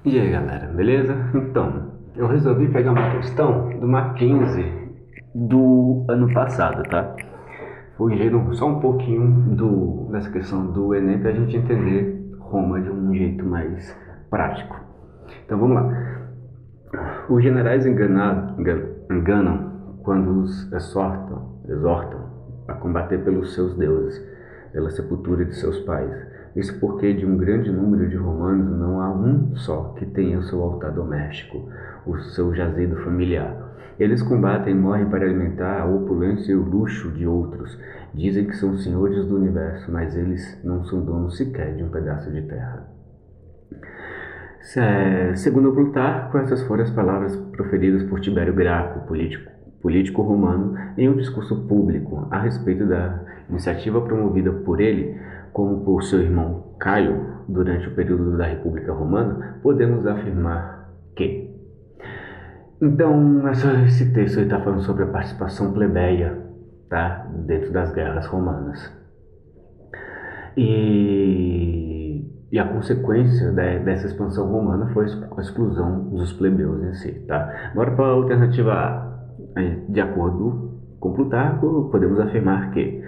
E aí galera, beleza? Então, eu resolvi pegar uma questão do Mackenzie do ano passado, tá? Fugindo só um pouquinho dessa questão do Enem pra gente entender Roma de um jeito mais prático. Então vamos lá. Os generais enganam quando os exortam a combater pelos seus deuses, pela sepultura de seus pais. Isso porque de um grande número de romanos não há um só que tenha o seu altar doméstico, o seu jazido familiar. Eles combatem e morrem para alimentar a opulência e o luxo de outros. Dizem que são senhores do universo, mas eles não são donos sequer de um pedaço de terra. Segundo Plutarco, essas foram as palavras proferidas por Tibério Graco, político romano, em um discurso público a respeito da iniciativa promovida por ele, como por seu irmão Caio, durante o período da República Romana. Podemos afirmar que... Então, esse texto está falando sobre a participação plebeia, tá? Dentro das guerras romanas. E a consequência dessa expansão romana foi a exclusão dos plebeus em si, tá? Agora, para a alternativa A, de acordo com Plutarco, podemos afirmar que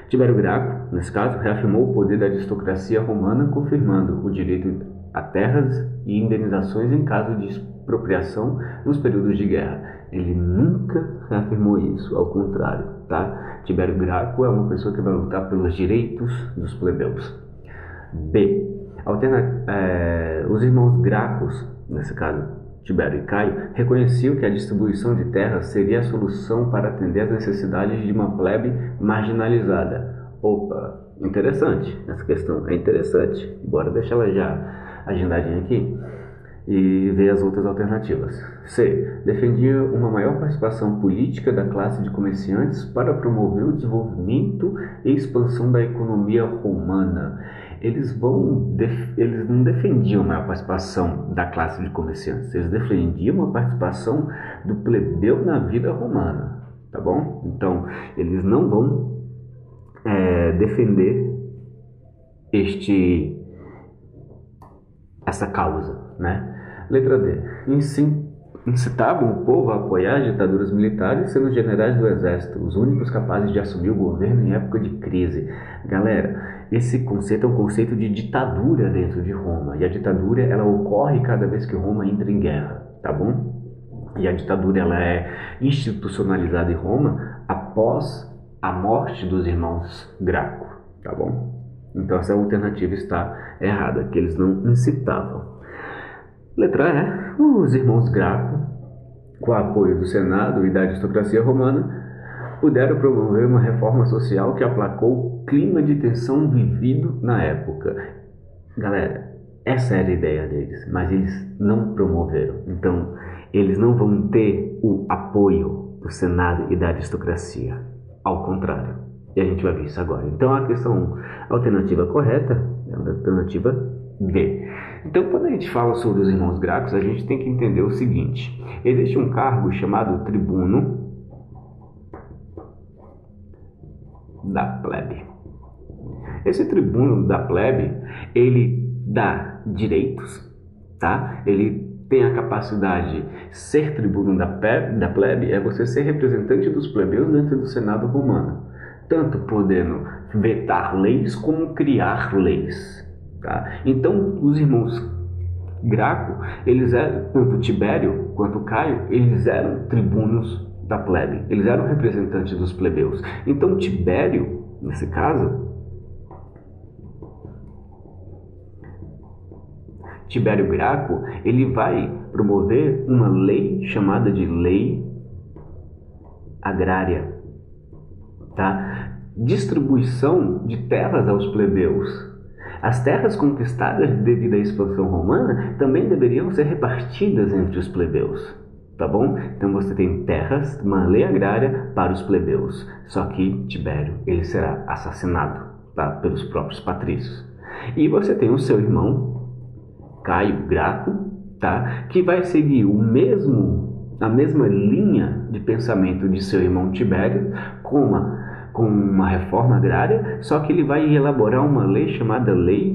Tibério Graco, nesse caso, reafirmou o poder da aristocracia romana, confirmando o direito a terras e indenizações em caso de expropriação nos períodos de guerra. Ele nunca reafirmou isso, ao contrário, tá? Tibério Graco é uma pessoa que vai lutar pelos direitos dos plebeus. B. Os irmãos Gracos, nesse caso Tibério e Caio, reconheciam que a distribuição de terras seria a solução para atender às necessidades de uma plebe marginalizada. Opa, interessante, essa questão é interessante. Bora deixar ela já agendadinha aqui e ver as outras alternativas. C. Defendia uma maior participação política da classe de comerciantes para promover o desenvolvimento e expansão da economia romana. Eles não defendiam a maior participação da classe de comerciantes, eles defendiam a participação do plebeu na vida romana, tá bom? Então, eles não vão defender essa causa, né? Letra D. Incitavam o povo a apoiar as ditaduras militares, sendo os generais do exército os únicos capazes de assumir o governo em época de crise. Galera, esse conceito é um conceito de ditadura dentro de Roma, e a ditadura ela ocorre cada vez que Roma entra em guerra, tá bom? E a ditadura ela é institucionalizada em Roma após a morte dos irmãos Graco, tá bom? Então essa alternativa está errada, que eles não incitavam. Letra E. Os irmãos Graco, com o apoio do Senado e da aristocracia romana, puderam promover uma reforma social que aplacou o clima de tensão vivido na época. Galera, essa era a ideia deles, mas eles não promoveram. Então, eles não vão ter o apoio do Senado e da aristocracia. Ao contrário. E a gente vai ver isso agora. Então, a alternativa correta é a alternativa B. Então, quando a gente fala sobre os irmãos Gracos, a gente tem que entender o seguinte. Existe um cargo chamado tribuno da plebe. Esse tribuno da plebe, ele dá direitos, tá? Ele tem a capacidade de ser tribuno da plebe, é você ser representante dos plebeus dentro do Senado romano, tanto podendo vetar leis como criar leis, tá? Então, os irmãos Graco, eles eram, tanto Tibério quanto Caio, eles eram tribunos da plebe, eles eram representantes dos plebeus. Então, Tibério, nesse caso, Tibério Graco, ele vai promover uma lei chamada de lei agrária, tá? Distribuição de terras aos plebeus. As terras conquistadas devido à expansão romana também deveriam ser repartidas entre os plebeus, tá bom? Então você tem terras, uma lei agrária para os plebeus. Só que Tibério, ele será assassinado, tá? Pelos próprios patrícios. E você tem o seu irmão Caio Graco, tá? Que vai seguir a mesma linha de pensamento de seu irmão Tibério, com uma reforma agrária, só que ele vai elaborar uma lei chamada Lei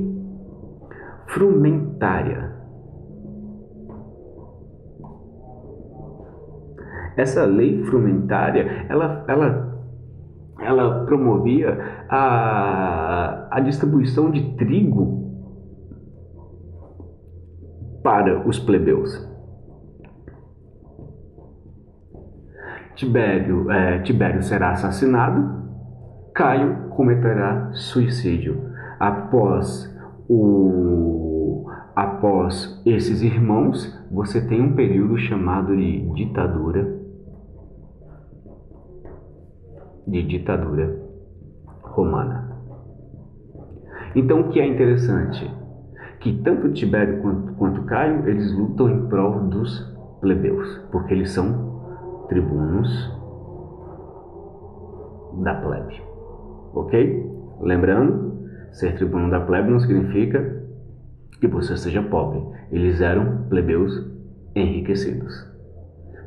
Frumentária. Essa lei frumentária, ela promovia a distribuição de trigo para os plebeus. Tibério será assassinado, Caio cometerá suicídio. Após esses irmãos, você tem um período chamado de ditadura romana. Então, o que é interessante? Que tanto Tibério quanto Caio, eles lutam em prol dos plebeus, porque eles são tribunos da plebe, ok? Lembrando, ser tribuno da plebe não significa que você seja pobre. Eles eram plebeus enriquecidos.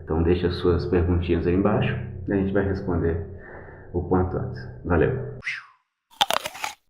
Então deixa as suas perguntinhas aí embaixo e a gente vai responder o quanto antes. Valeu!